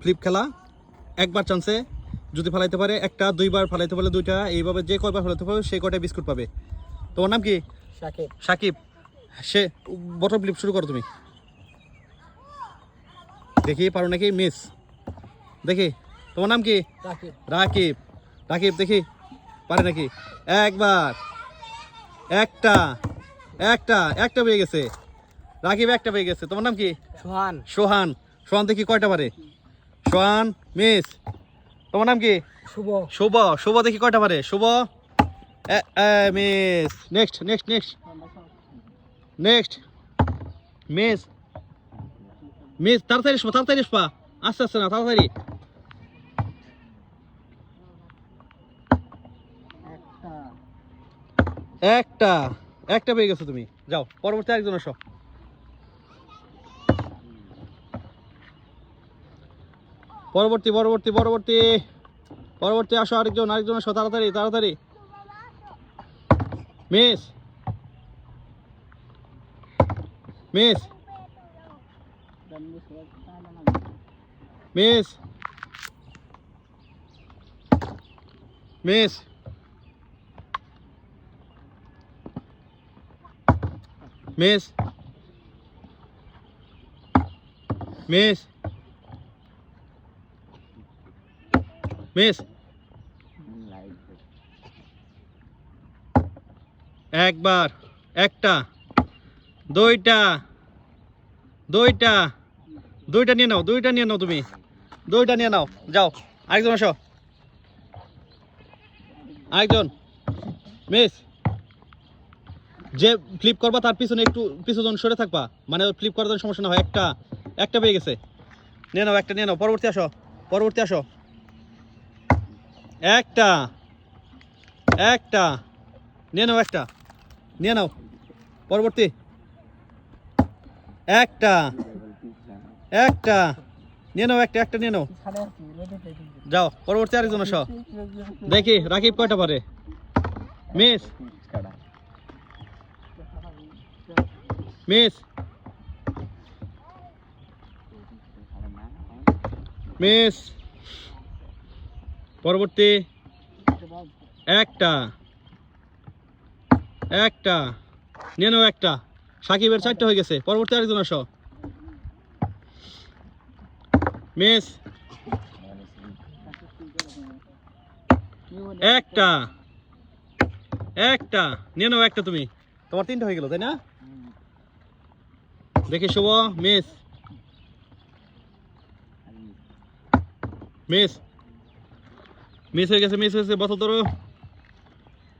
Flip খেলা একবার চান্সে যদি ফেলাইতে পারে একটা, দুইবার ফেলাইতে পারলে দুইটা, এইভাবে যে কয়বার ফেলাইতে পারবে সেই কয়টা বিস্কুট পাবে। তোমার নাম কি? সাকিব। সাকিব। সে বটল ফ্লিপ শুরু করো তুমি। দেখি পারো নাকি? মিস। দেখি তোমার নাম কি? রাকিব। রাকিব। রাকিব দেখি পারে নাকি? একবার, একটা একটা একটা পেয়ে গেছে রাকিব, একটা পেয়ে গেছে। তোমার নাম কি? সোহান। সোহান। সোহান দেখি কয়টা পারে? সোহান মিস। তোমার নাম কি? শুভ। শুভ। শুভ দেখি কয়টা পারে? Shubho miss. Next next next next miss. Miss. তাড়াতাড়ি এসো, তাড়াতাড়ি এসবা, আস্তে আস্তে না, তাড়াতাড়ি। একটা একটা পেয়ে গেছো তুমি। যাও পরবর্তী আরেকজন আসো। পরবর্তী পরবর্তী পরবর্তী পরবর্তী আসো, আরেকজন আরেকজন আসো, তাড়াতাড়ি তাড়াতাড়ি। Miss. Miss. Miss. Miss. Miss. Miss. Miss. একবার, একটা, দুইটা, দুইটা, দুইটা নিয়ে নাও, দুইটা নিয়ে নাও তুমি, দুইটা নিয়ে নাও। যাও আরেকজন আসো, আরেকজন। মিস। যে ফ্লিপ করবা তার পিছনে একটু পিছুজন সরে থাকবা, মানে ফ্লিপ করার জন্য সমস্যা না হয়। একটা একটা পেয়ে গেছে, নিয়ে নাও, একটা নিয়ে নাও। পরবর্তী আসো, পরবর্তী আসো। একটা একটা নিয়ে নাও, একটা নিয়ে নাও। পরবর্তী একটা একটা নিয়ে নাও, একটা একটা নিয়ে নাও। যাও পরবর্তী আরেকজন আসো। দেখি রাকিব কয়টা পারে? মিস। মিস। মিস। পরবর্তী একটা একটা নিয়ে নাও, একটা। সাকিবের 4টা হয়ে গেছে। পরবর্তী আরেকজন আসো। মিস। একটা একটা নিয়ে নাও, একটা তুমি। তোমার 3টা হয়ে গেল তাই না? দেখি শুভ। মিস। মিস। মিস হয়ে গেছে, মিস হয়েছে, বোতল ধরো।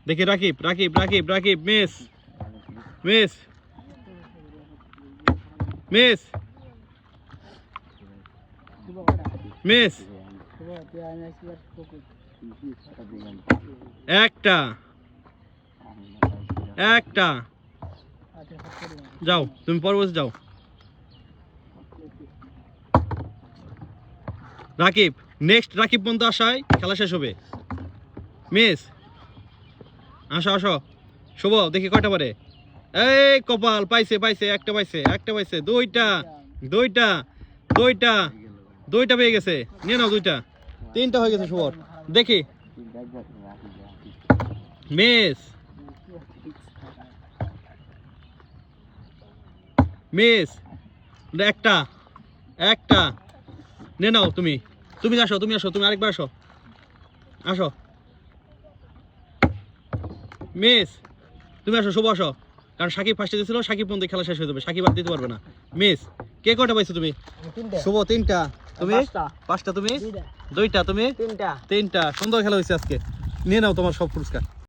দেখি Rakib Rakib Rakib Rakib. Miss. Miss. Miss. Miss. একটা একটা। যাও তুমি পরবর্তী যাও। রাকিব নেক্সট, রাকিব পর্যন্ত আসায় খেলা শেষ হবে। মিস। আসো আসো। শুভ দেখি কয়টা পারে? এই কপাল, পাইছে পাইছে, একটা পাইছে, একটা পাইছে, দুইটা দুইটা দুইটা দুইটা পেয়ে গেছে। নিয়ে নাও দুইটা, 3টা হয়ে গেছে শুভর। দেখি মিস। মিস। একটা একটা নিয়ে নাও তুমি। তুমি আসো, তুমি আসো, তুমি আরেকবার আসো, আসো। মিস। তুমি আসো, শুভ আসো, কারণ সাকিব ফার্স্টে দিয়েছিল, সাকিব পর্যন্ত খেলা শেষ হয়ে যাবে, সাকিব আর দিতে পারবে না। মিস। কে কয়টা পাইছো তুমি? শুভ 3টা, তুমি 5টা, তুমি 2টা, তুমি 3টা। সুন্দর খেলা হয়েছে আজকে। নিয়ে নাও তোমার সব পুরস্কার।